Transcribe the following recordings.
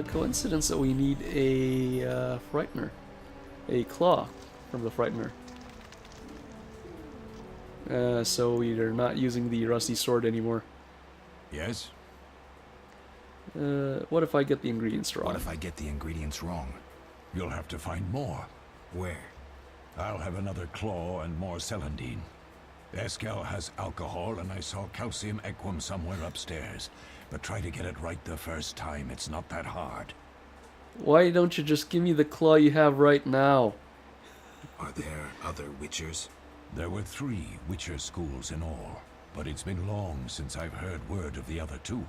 a coincidence that we need a Frightener. A claw from the Frightener. So we are not using the rusty sword anymore. Yes? What if I get the ingredients wrong? What if I get the ingredients wrong? You'll have to find more. Where? I'll have another claw and more celandine. Eskel has alcohol, and I saw calcium equum somewhere upstairs. But try to get it right the first time. It's not that hard. Why don't you just give me the claw you have right now? Are there other witchers? There were 3 Witcher schools in all, but it's been long since I've heard word of the other 2.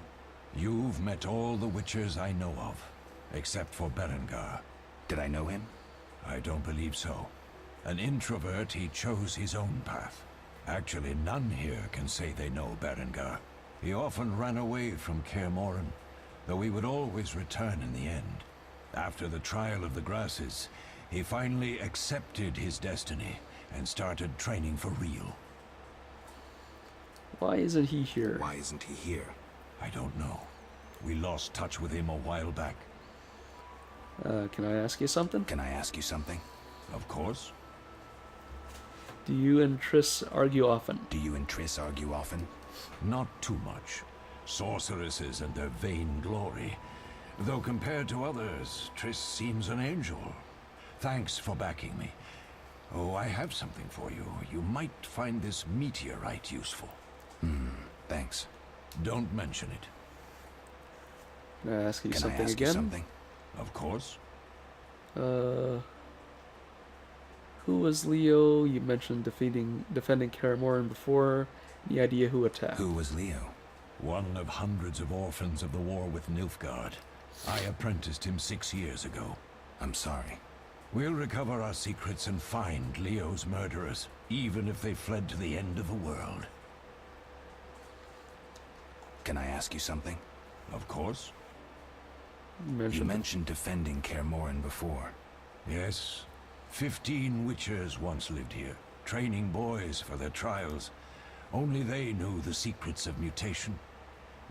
You've met all the Witchers I know of, except for Berengar. Did I know him? I don't believe so. An introvert, he chose his own path. Actually, none here can say they know Berengar. He often ran away from Kaer Morhen, though he would always return in the end. After the trial of the grasses, he finally accepted his destiny and started training for real. Why isn't he here? Why isn't he here? I don't know. We lost touch with him a while back. Can I ask you something? Can I ask you something? Of course. Do you and Triss argue often? Do you and Triss argue often? Not too much. Sorceresses and their vain glory. Though compared to others, Triss seems an angel. Thanks for backing me. Oh, I have something for you. You might find this meteorite useful. Thanks. Don't mention it. Can I ask you Can something I ask again? you something? Of course. Who was Leo? You mentioned defending Kaer Morhen before. Any idea who attacked? Who was Leo? One of hundreds of orphans of the war with Nilfgaard. I apprenticed him 6 years ago. I'm sorry. We'll recover our secrets and find Leo's murderers, even if they fled to the end of the world. Can I ask you something? Of course. You mentioned defending Kaer Morhen before. Yes. 15 Witchers once lived here, training boys for their trials. Only they knew the secrets of mutation.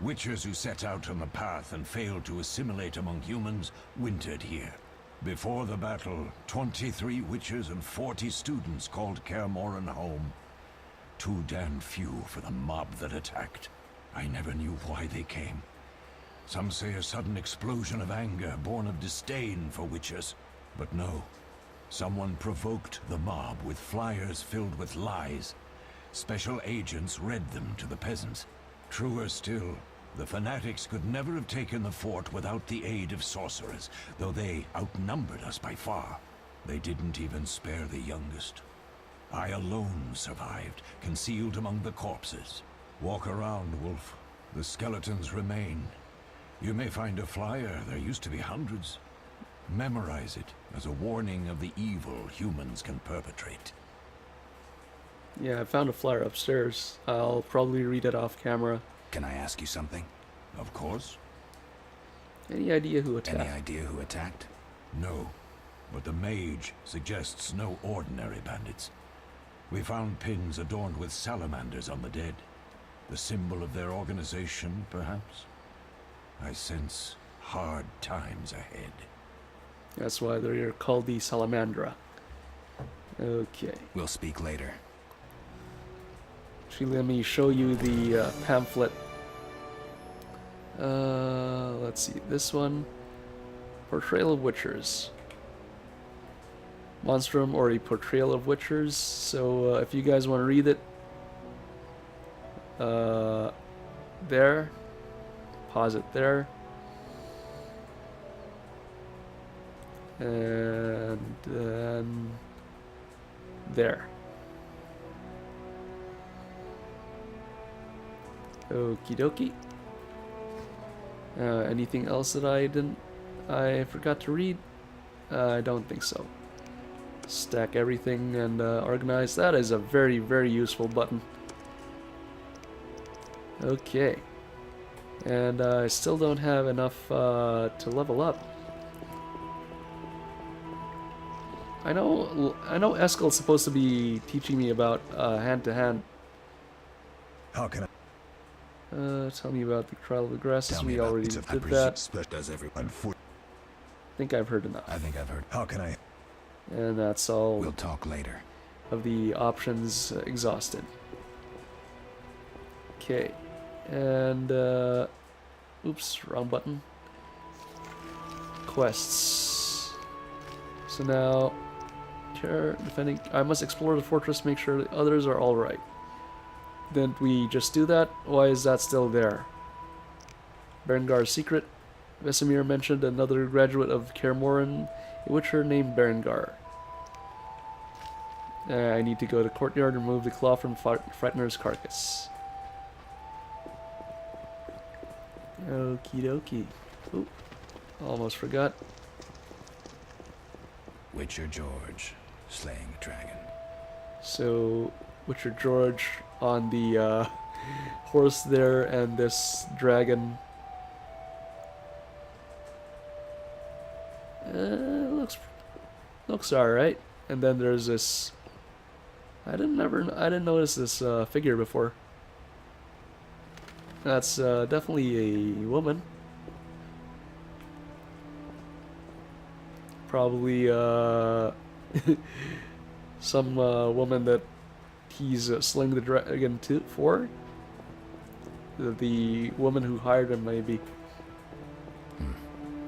Witchers who set out on the path and failed to assimilate among humans wintered here. Before the battle, 23 Witchers and 40 students called Kaer Morhen home. Too damned few for the mob that attacked. I never knew why they came. Some say a sudden explosion of anger born of disdain for Witchers. But no. Someone provoked the mob with flyers filled with lies. Special agents read them to the peasants. Truer still, the fanatics could never have taken the fort without the aid of sorcerers, though they outnumbered us by far. They didn't even spare the youngest. I alone survived, concealed among the corpses. Walk around, Wolf. The skeletons remain. You may find a flyer, there used to be hundreds. Memorize it as a warning of the evil humans can perpetrate. Yeah, I found a flyer upstairs. I'll probably read it off camera. Can I ask you something? Of course. Any idea who attacked? Any idea who attacked? No, but the mage suggests no ordinary bandits. We found pins adorned with salamanders on the dead. The symbol of their organization, perhaps? I sense hard times ahead. That's why they're called the Salamandra. Okay. We'll speak later. Actually, let me show you the pamphlet. Let's see. This one. Portrayal of Witchers. Monstrum, or a Portrayal of Witchers. So, if you guys want to read it, there. Pause it there. And then there. Okie dokie. Anything else that I forgot to read? I don't think so. Stack everything and organize. That is a very, very useful button. Okay. And I still don't have enough to level up. I know Eskel's supposed to be teaching me about hand-to-hand. How can I? Tell me about the trial of the grasses. Tell me We about already the did that. Does everyone? think I've heard enough. I think I've heard. How can I? And that's all We'll talk later. of the options exhausted. Okay. And, oops, wrong button. Quests. So now, defending. I must explore the fortress, make sure the others are alright. Didn't we just do that? Why is that still there? Berengar's secret. Vesemir mentioned another graduate of Kaer Morhen, a witcher named Berengar. I need to go to the courtyard and remove the claw from Frightener's carcass. Okie dokie. Oop. Almost forgot. Witcher George, slaying a dragon. So, Witcher George on the horse there, and this dragon. Looks alright. And then there's this. I didn't notice this figure before. That's definitely a woman. Probably some woman that he's slaying the dragon for. The woman who hired him, maybe.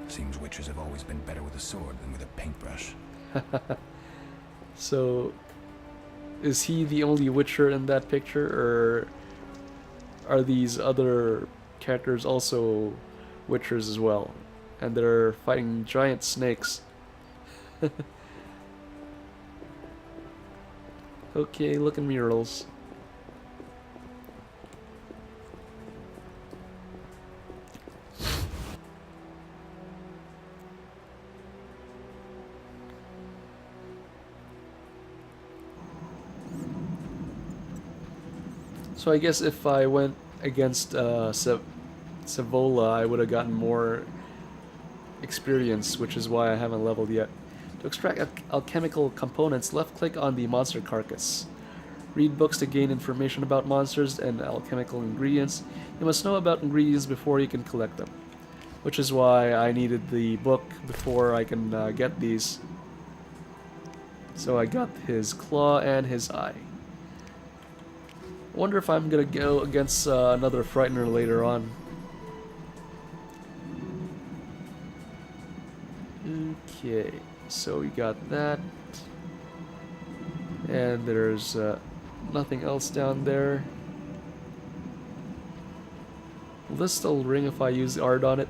Seems witchers have always been better with a sword than with a paintbrush. So, is he the only witcher in that picture, or are these other characters also witchers as well? And they're fighting giant snakes. Okay, look at murals. So I guess if I went against Savola, I would have gotten more experience, which is why I haven't leveled yet. To extract alchemical components, left-click on the monster carcass. Read books to gain information about monsters and alchemical ingredients. You must know about ingredients before you can collect them, which is why I needed the book before I can get these. So I got his claw and his eye. I wonder if I'm gonna go against another Frightener later on. Okay, so we got that. And there's nothing else down there. Will this still ring if I use the art on it?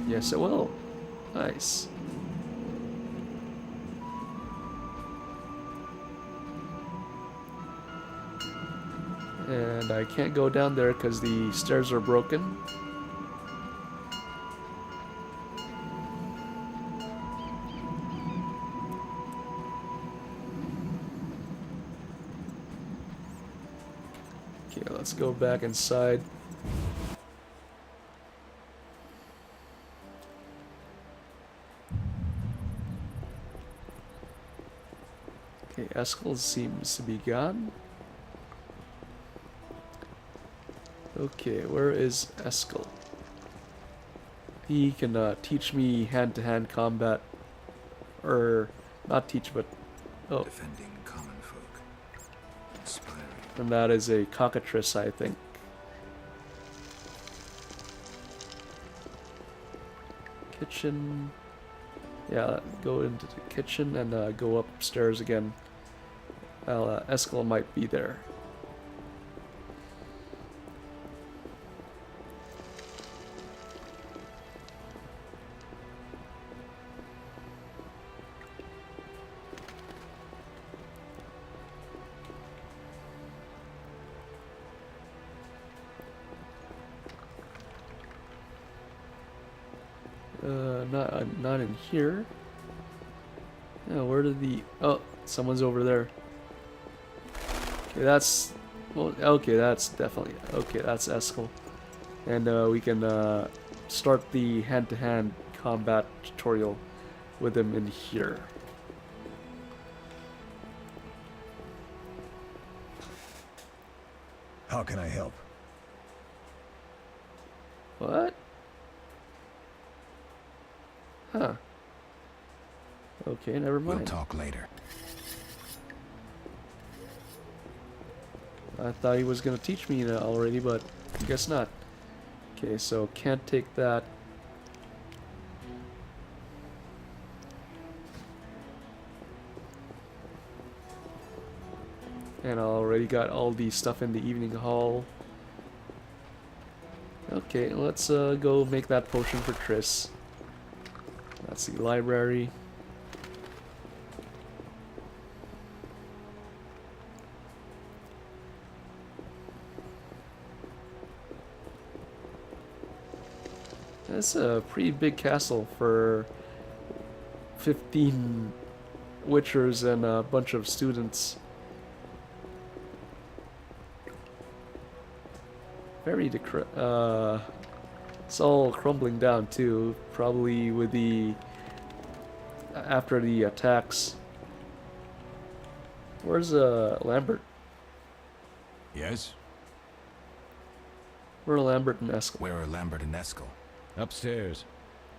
Yes, it will. Nice. And I can't go down there because the stairs are broken. Okay, let's go back inside. Okay, Eskel seems to be gone. Okay, where is Eskel? He can teach me hand-to-hand combat. Or, not teach, but... Oh. Defending common folk. Inspiring. And that is a cockatrice, I think. Kitchen... Yeah, go into the kitchen and go upstairs again. Eskel might be there. Not in here. Yeah, where did the... Oh, someone's over there. Okay, that's... Well, okay, that's definitely... Okay, that's Eskel. And we can start the hand-to-hand combat tutorial with him in here. How can I help? What? Huh. Okay, never mind. We'll talk later. I thought he was gonna teach me already, but I guess not. Okay, so can't take that. And I already got all the stuff in the evening hall. Okay, let's go make that potion for Triss. That's the library. That's a pretty big castle for 15 witchers and a bunch of students. Very it's all crumbling down too, probably with the after the attacks. Where's Lambert? Yes? Where are Lambert and Eskel? Where are Lambert and Eskel? Upstairs.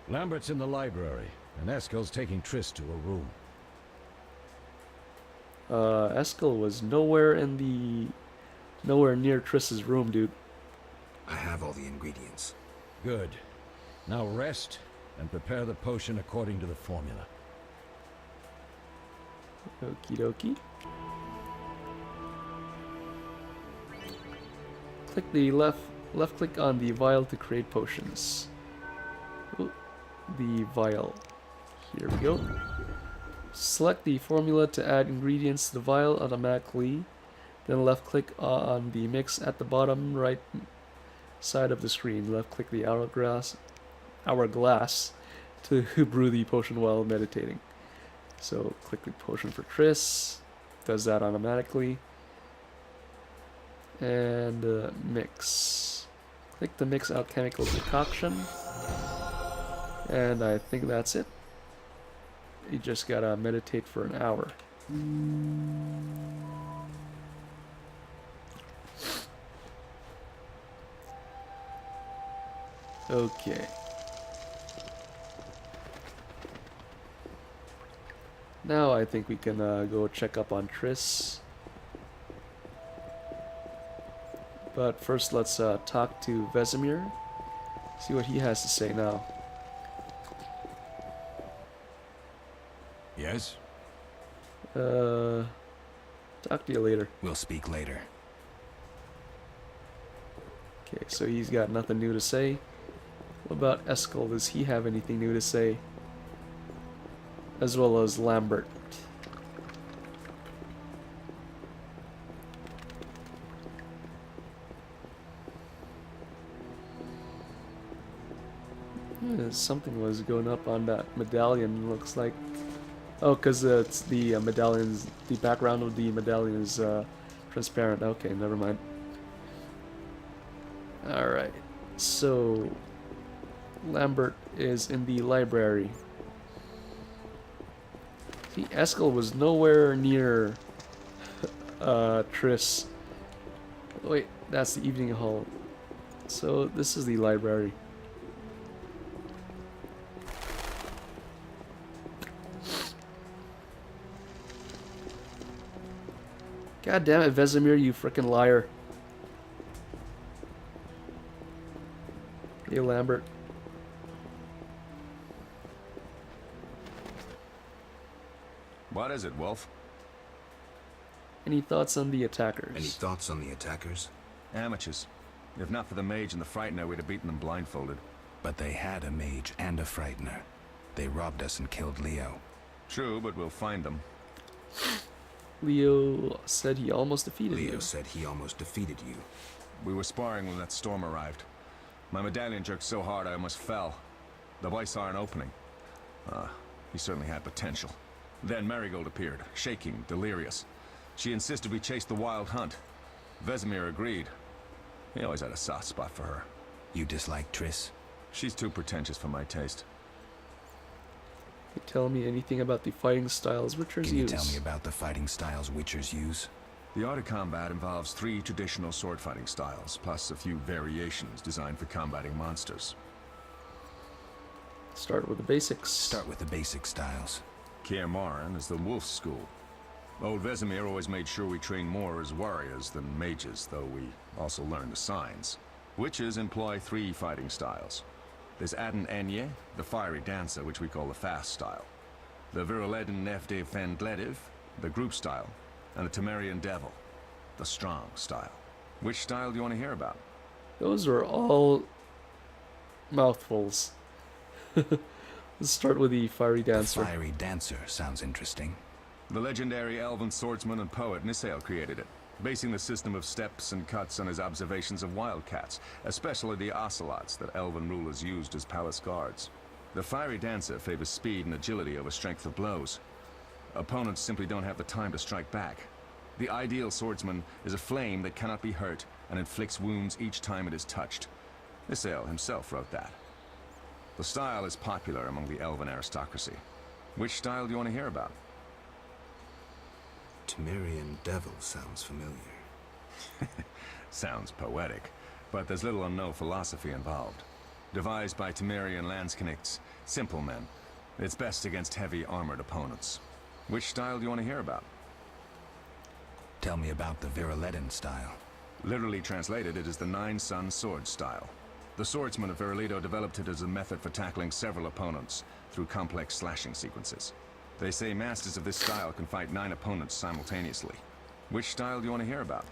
Lambert's in the library, and Eskel's taking Triss to a room. Eskel was nowhere near Triss's room, dude. I have all the ingredients. Good. Now rest and prepare the potion according to the formula. Okie dokie. Click the left click on the vial to create potions. Ooh, the vial. Here we go. Select the formula to add ingredients to the vial automatically. Then left click on the mix at the bottom right side of the screen. Left click the hourglass to brew the potion while meditating. So click the potion for Triss. Does that automatically. And mix. Click the mix alchemical decoction. And I think that's it. You just gotta meditate for an hour. Okay. Now I think we can go check up on Triss. But first let's talk to Vesemir. See what he has to say now. Yes? Talk to you later. We'll speak later. Okay, so he's got nothing new to say. What about Eskel? Does he have anything new to say? As well as Lambert. Something was going up on that medallion, looks like. Oh, because it's the medallions, the background of the medallion is transparent. Okay, never mind. Alright, so Lambert is in the library. See, Eskel was nowhere near Triss. Wait, that's the evening hall. So this is the library. God damn it, Vesemir, you frickin' liar. Hey, Lambert. What is it, Wolf? Any thoughts on the attackers? Any thoughts on the attackers? Amateurs. If not for the mage and the frightener, we'd have beaten them blindfolded. But they had a mage and a frightener. They robbed us and killed Leo. True, but we'll find them. Leo said he almost defeated you. Leo said he almost defeated you. We were sparring when that storm arrived. My medallion jerked so hard I almost fell. The vice aren't opening. He certainly had potential. Then Marigold appeared, shaking, delirious. She insisted we chase the wild hunt. Vesemir agreed. He always had a soft spot for her. You dislike Triss? She's too pretentious for my taste. Can you tell me anything about the fighting styles Witchers use? Can you tell me about the fighting styles Witchers use? The art of combat involves 3 traditional sword fighting styles, plus a few variations designed for combating monsters. Start with the basics. Start with the basic styles. Kaer Morhen is the wolf school. Old Vesemir always made sure we train more as warriors than mages, though we also learn the signs. Witches employ 3 fighting styles. There's Aden Enye, the fiery dancer, which we call the fast style. The Viruleden Nefde Fendlediv, the group style. And the Temerian Devil, the strong style. Which style do you want to hear about? Those are all mouthfuls. Let's start with the fiery dancer. The fiery dancer sounds interesting. The legendary elven swordsman and poet Nisael created it, basing the system of steps and cuts on his observations of wildcats, especially the ocelots that elven rulers used as palace guards. The fiery dancer favors speed and agility over strength of blows. Opponents simply don't have the time to strike back. The ideal swordsman is a flame that cannot be hurt and inflicts wounds each time it is touched. Nisael himself wrote that. The style is popular among the elven aristocracy. Which style do you want to hear about? Temerian Devil sounds familiar. Sounds poetic, but there's little or no philosophy involved. Devised by Temerian landsknechts, simple men. It's best against heavy armored opponents. Which style do you want to hear about? Tell me about the Viruleden style. Literally translated, it is the Nine-Sun Sword style. The swordsmen of Viruledo developed it as a method for tackling several opponents through complex slashing sequences. They say masters of this style can fight 9 opponents simultaneously. Which style do you want to hear about?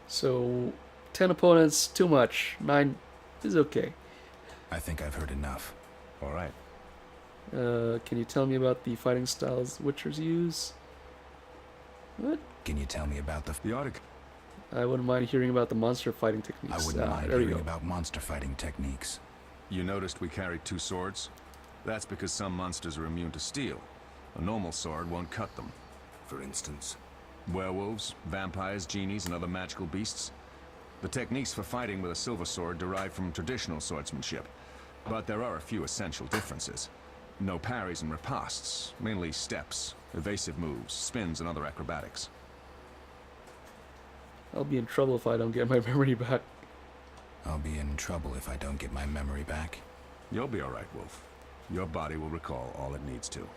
So, 10 opponents, too much. 9 is okay. I think I've heard enough. All right. Can you tell me about the fighting styles Witchers use? What? Can you tell me about The Arctic. I wouldn't mind hearing about the monster fighting techniques. I wouldn't mind there you hearing go. about monster fighting techniques. You noticed we carried 2 swords? That's because some monsters are immune to steel. A normal sword won't cut them. For instance? Werewolves, vampires, genies, and other magical beasts. The techniques for fighting with a silver sword derive from traditional swordsmanship, but there are a few essential differences. No parries and ripostes, mainly steps, evasive moves, spins, and other acrobatics. I'll be in trouble if I don't get my memory back. I'll be in trouble if I don't get my memory back. You'll be all right, Wolf. Your body will recall all it needs to.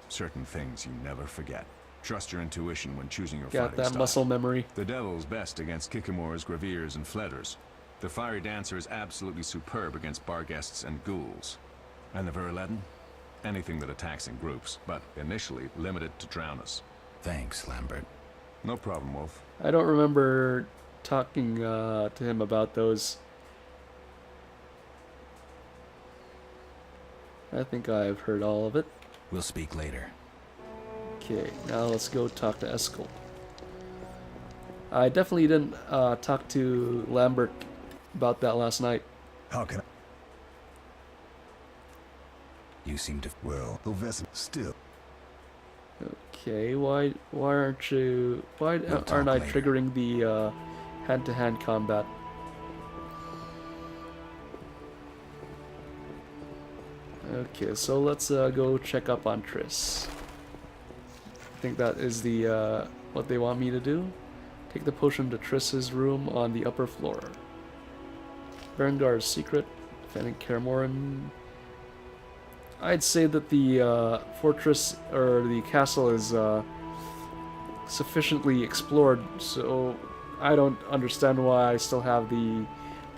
Certain things you never forget. Trust your intuition when choosing your Got fighting that style. muscle memory. The Devil's best against Kikimors, Graviers, and Fledders. The Fiery Dancer is absolutely superb against Barghests and Ghouls. And the Viruleden? Anything that attacks in groups, but initially limited to drowners. Thanks, Lambert. No problem, Wolf. I don't remember talking to him about those. I think I've heard all of it. We'll speak later. Okay, now let's go talk to Eskel. I definitely didn't talk to Lambert about that last night. How can I? You seem to... Well, the vessel still. Okay, why aren't you... Why We'll talk aren't I later. triggering the hand-to-hand combat? Okay, so let's go check up on Triss. I think that is the what they want me to do. Take the potion to Triss's room on the upper floor. Berengar's secret, defending Kaer Morhen. I'd say that the fortress or the castle is sufficiently explored, so I don't understand why I still have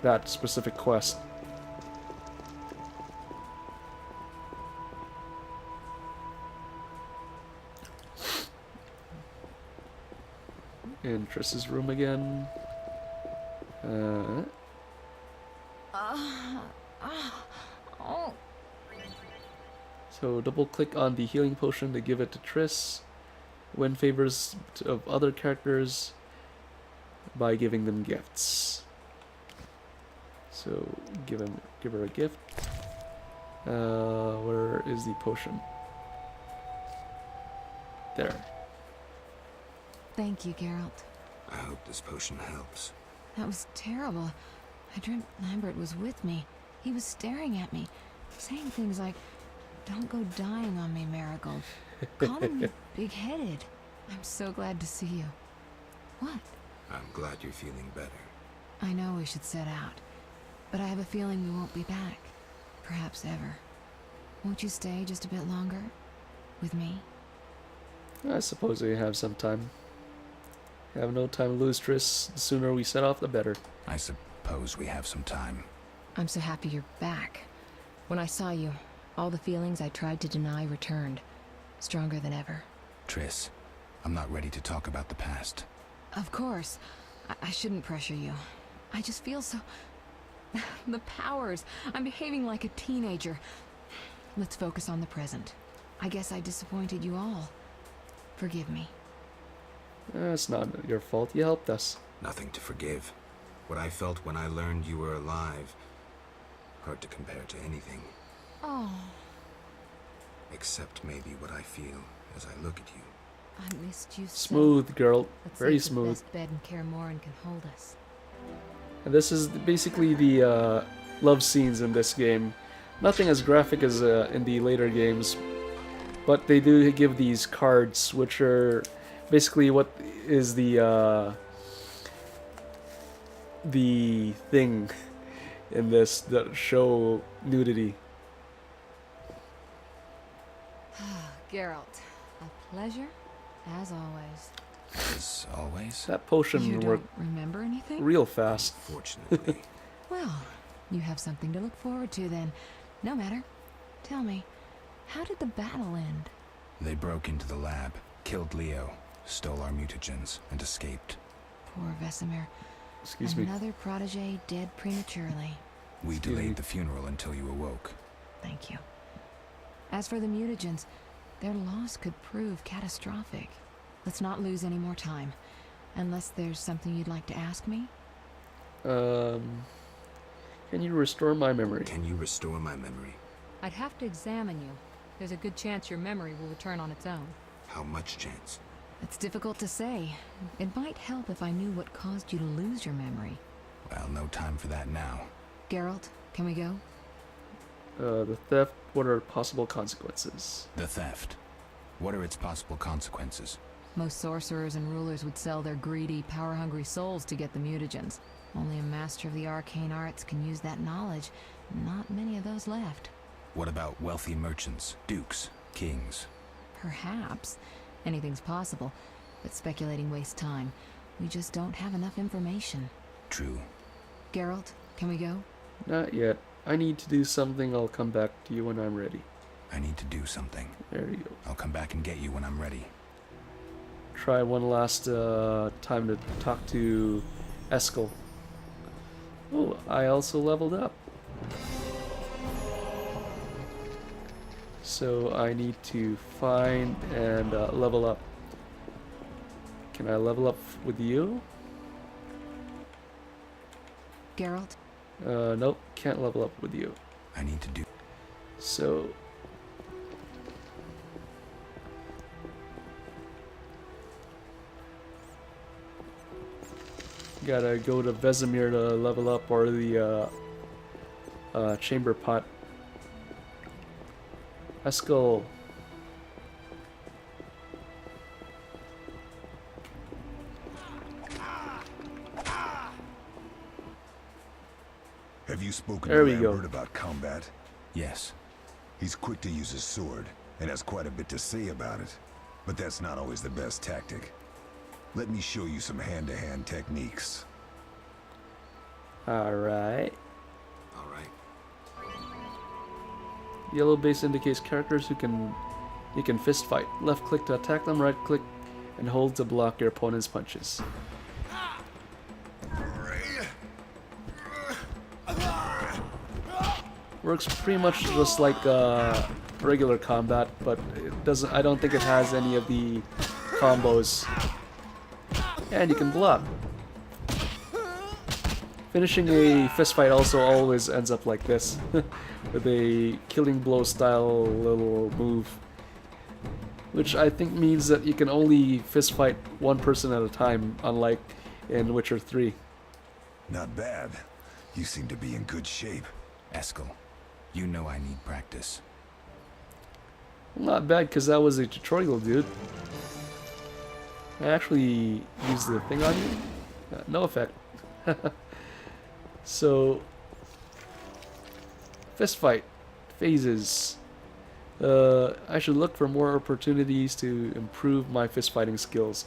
that specific quest. In Triss's room again. So double click on the healing potion to give it to Triss. Win favors of other characters by giving them gifts. So give her a gift. Where is the potion? There. Thank you, Geralt. I hope this potion helps. That was terrible. I dreamt Lambert was with me. He was staring at me, saying things like, "Don't go dying on me, Marigold." Calling me big-headed. I'm so glad to see you. What? I'm glad you're feeling better. I know we should set out, but I have a feeling we won't be back. Perhaps ever. Won't you stay just a bit longer? With me? I suppose we have some time. Have no time to lose, Triss. The sooner we set off, the better. I suppose we have some time. I'm so happy you're back. When I saw you, all the feelings I tried to deny returned. Stronger than ever. Triss, I'm not ready to talk about the past. Of course. I shouldn't pressure you. I just feel so... the powers. I'm behaving like a teenager. Let's focus on the present. I guess I disappointed you all. Forgive me. It's not your fault. You helped us. Nothing to forgive. What I felt when I learned you were alive. Hard to compare to anything. Oh, Except maybe what I feel as I look at you. I missed you so. Smooth, girl. Let's Very make the smooth. best bed and Kaer Morhen can hold us. And this is basically the love scenes in this game. Nothing as graphic as in the later games, but they do give these cards, which are basically what is the thing in this that show nudity. Geralt, a pleasure, as always. As always, That potion You worked don't remember anything? real fast. fortunately. Well, you have something to look forward to then. No matter. Tell me, how did the battle end? They broke into the lab, killed Leo, stole our mutagens, and escaped. Poor Vesemir. Excuse me. Another protege dead prematurely. We Excuse me. delayed the funeral until you awoke. Thank you. As for the mutagens, their loss could prove catastrophic. Let's not lose any more time. Unless there's something you'd like to ask me? Can you restore my memory? Can you restore my memory? I'd have to examine you. There's a good chance your memory will return on its own. How much chance? It's difficult to say. It might help if I knew what caused you to lose your memory. Well, no time for that now. Geralt, can we go? The theft. What are possible consequences? The theft. What are its possible consequences? Most sorcerers and rulers would sell their greedy, power-hungry souls to get the mutagens. Only a master of the arcane arts can use that knowledge. Not many of those left. What about wealthy merchants, dukes, kings? Perhaps. Anything's possible. But speculating wastes time. We just don't have enough information. True. Geralt, can we go? Not yet. I need to do something. I'll come back to you when I'm ready. I need to do something. There you go. I'll come back and get you when I'm ready. Try one last time to talk to Eskel. Oh, I also leveled up. So I need to find and level up. Can I level up with you? Geralt? Nope, can't level up with you. I need to do... So... Gotta go to Vesemir to level up, or the chamber pot. Eskel. Have you spoken There to we go. Lambert about combat? Yes. He's quick to use his sword, and has quite a bit to say about it. But that's not always the best tactic. Let me show you some hand-to-hand techniques. Alright. Alright. Yellow base indicates characters who can fist fight. Left click to attack them, right click and hold to block your opponent's punches. Works pretty much just like regular combat, but it doesn't. I don't think it has any of the combos. And you can block. Finishing a fist fight also always ends up like this, with a killing blow style little move, which I think means that you can only fist fight one person at a time, unlike in Witcher 3. Not bad. You seem to be in good shape. Eskel, you know I need practice. Not bad, because that was a tutorial, dude. I actually used the thing on you. No effect. So, fist fight phases. I should look for more opportunities to improve my fist fighting skills,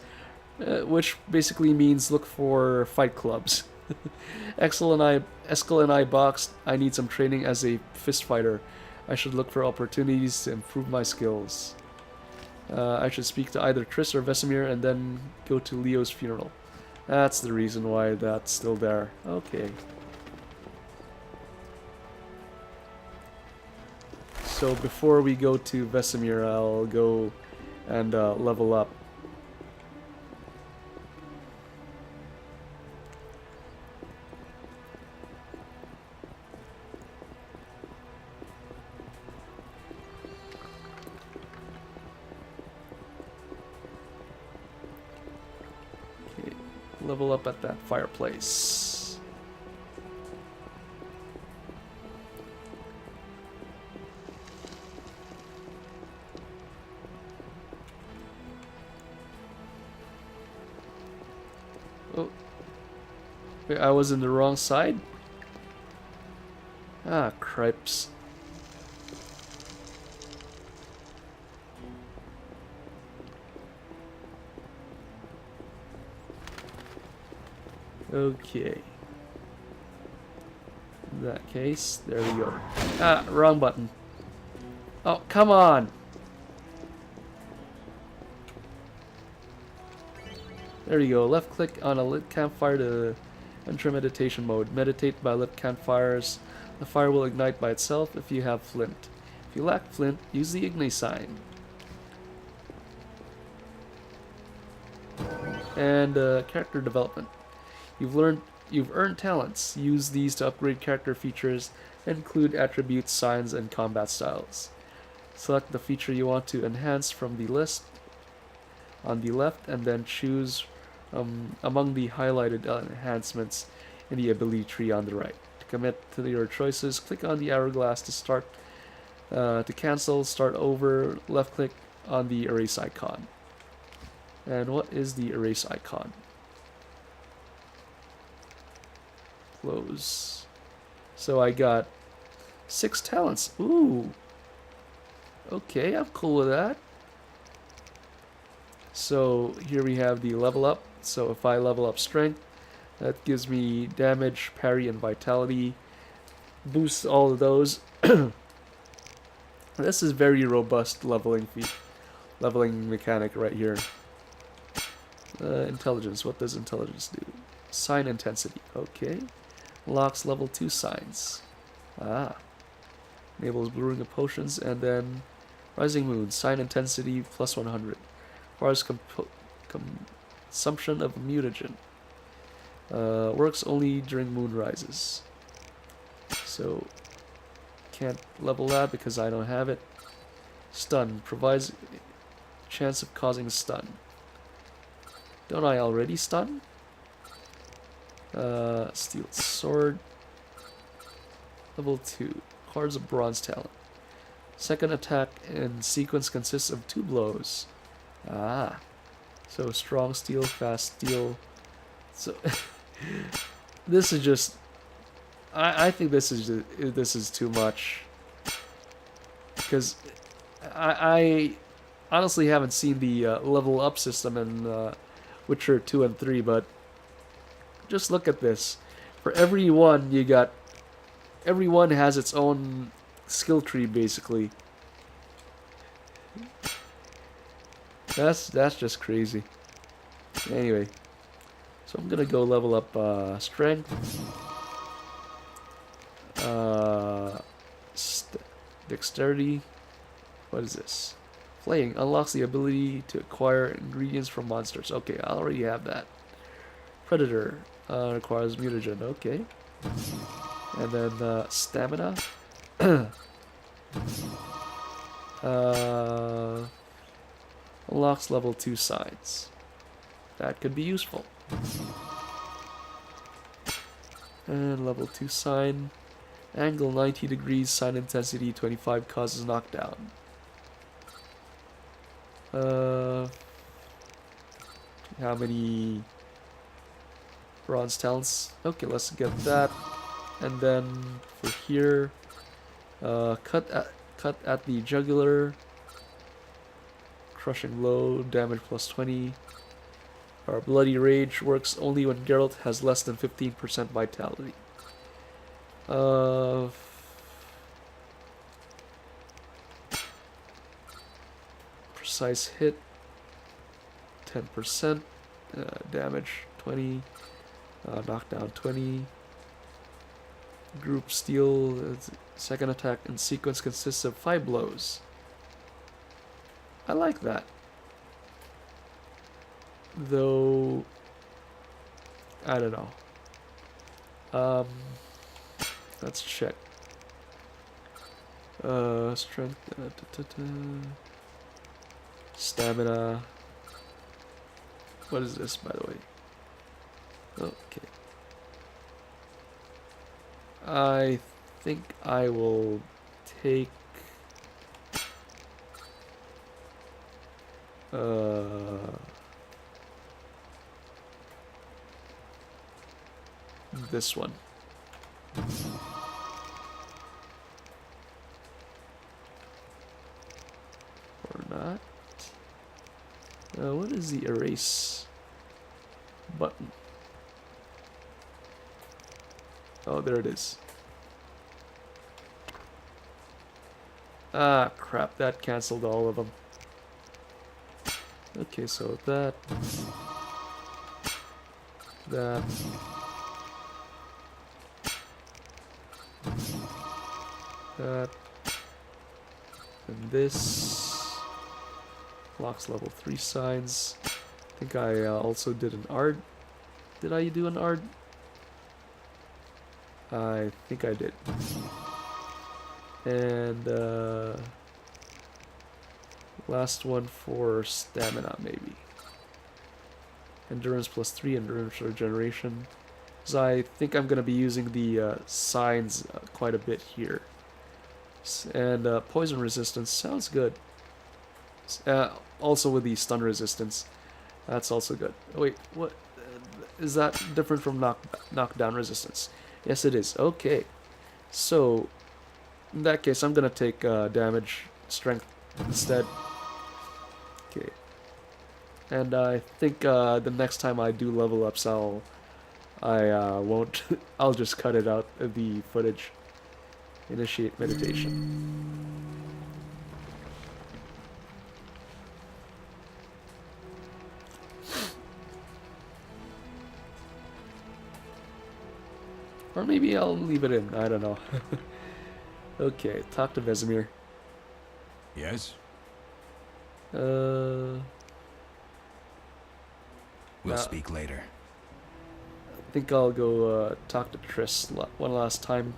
which basically means look for fight clubs. Eskel and I boxed. I need some training as a fist fighter. I should look for opportunities to improve my skills. I should speak to either Triss or Vesemir and then go to Leo's funeral. That's the reason why that's still there. Okay. So before we go to Vesemir, I'll go and level up. Okay, level up at that fireplace. Oh. Wait, I was in the wrong side? Ah, cripes. Okay. In that case, there we go. Ah, wrong button. Oh, come on! There you go. Left click on a lit campfire to enter meditation mode. Meditate by lit campfires. The fire will ignite by itself if you have flint. If you lack flint, use the ignite sign. And character development. You've earned talents. Use these to upgrade character features and include attributes, signs, and combat styles. Select the feature you want to enhance from the list on the left, and then choose among the highlighted enhancements in the ability tree on the right. To commit to your choices, click on the hourglass to start. To cancel, start over, left click on the erase icon. And what is the erase icon? Close. So I got 6 talents. Ooh. Okay, I'm cool with that. So here we have the level up. So if I level up strength, that gives me damage, parry, and vitality. Boosts all of those. This is very robust leveling mechanic right here. Intelligence. What does intelligence do? Sign intensity. Okay. Locks level 2 signs. Ah. Enables brewing of potions, and then Rising Moon. Sign intensity plus 100. Requires consumption of mutagen. Works only during moon rises. So can't level that because I don't have it. Stun. Provides chance of causing stun. Don't I already stun? Steel sword. Level 2. Requires a bronze talent. Second attack in sequence consists of 2 blows. Ah. So strong steel, fast steel. So this is just I think this is too much. Because I honestly haven't seen the level up system in Witcher 2 and 3, but just look at this. For every one you got, everyone has its own skill tree basically. That's just crazy. Anyway, so I'm gonna go level up strength, dexterity. What is this? Flaying unlocks the ability to acquire ingredients from monsters. Okay, I already have that. Predator requires mutagen. Okay, and then stamina. Unlocks level 2 signs. That could be useful. And level 2 sign. Angle 90 degrees, sign intensity 25 causes knockdown. How many bronze talents? Okay, let's get that. And then for here, cut cut at the jugular. Crushing blow, damage plus 20. Our bloody rage works only when Geralt has less than 15% vitality. Precise hit, 10%. Damage 20. Knockdown 20. Group steal. Second attack in sequence consists of 5 blows. I like that. Though, I don't know. Let's check. Strength, stamina. What is this, by the way? Okay. I think I will take this one. Or not. What is the erase button? Oh, there it is. Ah, crap, that cancelled all of them. Okay, so that, and this locks level 3 signs. I think I also did an art. Did I do an art? I think I did. And last one for stamina, maybe. Endurance plus 3, endurance regeneration. So I think I'm going to be using the signs quite a bit here. And poison resistance sounds good. Also with the stun resistance. That's also good. Oh, wait, what? Is that different from knockdown resistance? Yes, it is. Okay. So, in that case, I'm going to take damage strength instead. Okay. And I think the next time I do level ups, I won't. I'll just cut it out of the footage. Initiate meditation. Or maybe I'll leave it in. I don't know. Okay, talk to Vesemir. Yes? We'll Now- speak later. I think I'll go talk to Triss one last time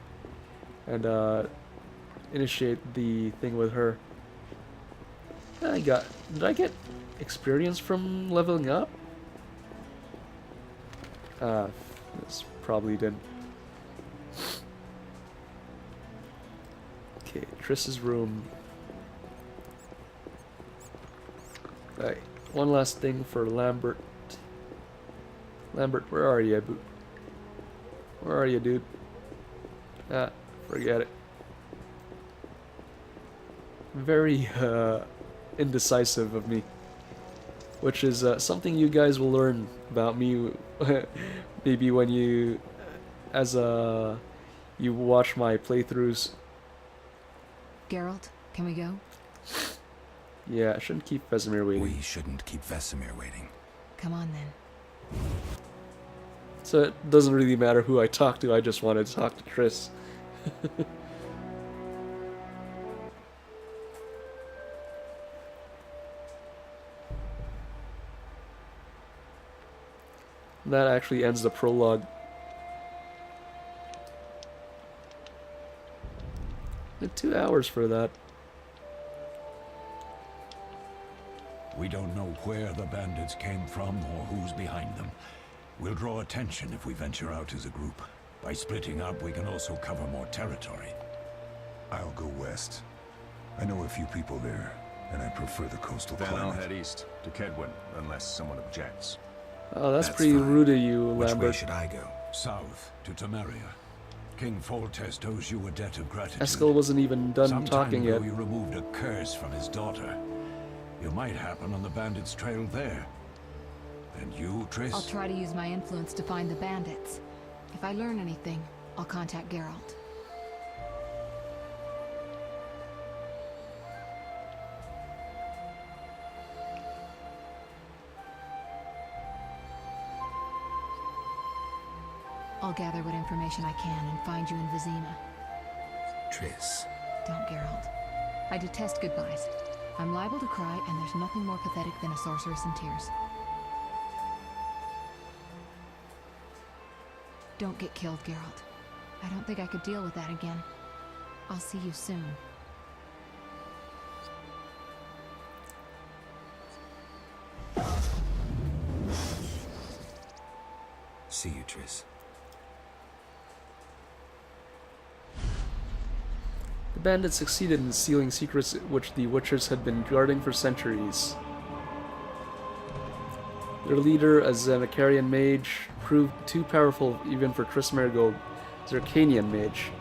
and initiate the thing with her. Did I get experience from leveling up? This probably didn't. Okay, Triss's room. Right, one last thing for Lambert. Lambert, where are you, Where are you, dude? Ah, forget it. Very indecisive of me. Which is something you guys will learn about me maybe when you you watch my playthroughs. Geralt, can we go? Yeah, I shouldn't keep Vesemir waiting. We shouldn't keep Vesemir waiting. Come on then. So it doesn't really matter who I talk to, I just wanted to talk to Triss. That actually ends the prologue. And 2 hours for that. We don't know where the bandits came from or who's behind them. We'll draw attention if we venture out as a group. By splitting up, we can also cover more territory. I'll go west. I know a few people there, and I prefer the coastal Then I'll climate. head east to Kedwin, unless someone Oh, that's That's pretty fine. rude of you, Which way Lambert. should I go? South to Temeria. King Foltest owes you a debt of gratitude. Eskel wasn't even done Some talking time ago, yet. you removed a curse from his daughter. You might happen on the bandits' trail there. And you, Triss? I'll try to use my influence to find the bandits. If I learn anything, I'll contact Geralt. I'll gather what information I can and find you in Vizima. Triss. Don't, Geralt. I detest goodbyes. I'm liable to cry, and there's nothing more pathetic than a sorceress in tears. Don't get killed, Geralt. I don't think I could deal with that again. I'll see you soon. See you, Triss. The bandits succeeded in stealing secrets which the Witchers had been guarding for centuries. Their leader, a Zanakarian mage, proved too powerful even for Triss Merigold, Zerkanian mage.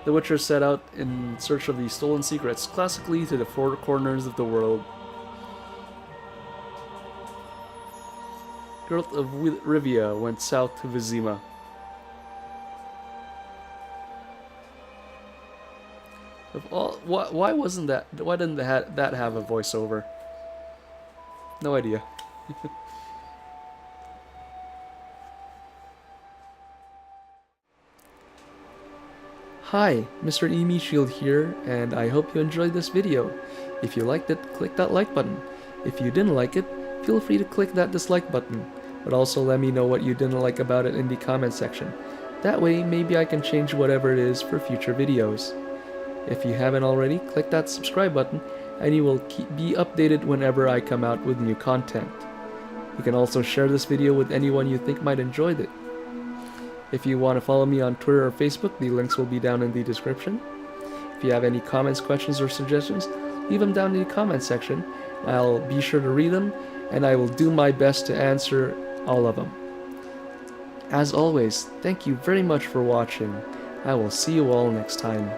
The Witchers set out in search of the stolen secrets, classically to the four corners of the world. Geralt of Rivia went south to Vizima. Of all, why wasn't that? Why didn't that have a voiceover? No idea. Hi, Mr. Meatshield here, and I hope you enjoyed this video. If you liked it, click that like button. If you didn't like it, feel free to click that dislike button, but also let me know what you didn't like about it in the comment section. That way, maybe I can change whatever it is for future videos. If you haven't already, click that subscribe button and you will be updated whenever I come out with new content. You can also share this video with anyone you think might enjoy it. If you want to follow me on Twitter or Facebook, the links will be down in the description. If you have any comments, questions, or suggestions, leave them down in the comment section. I'll be sure to read them and I will do my best to answer all of them. As always, thank you very much for watching. I will see you all next time.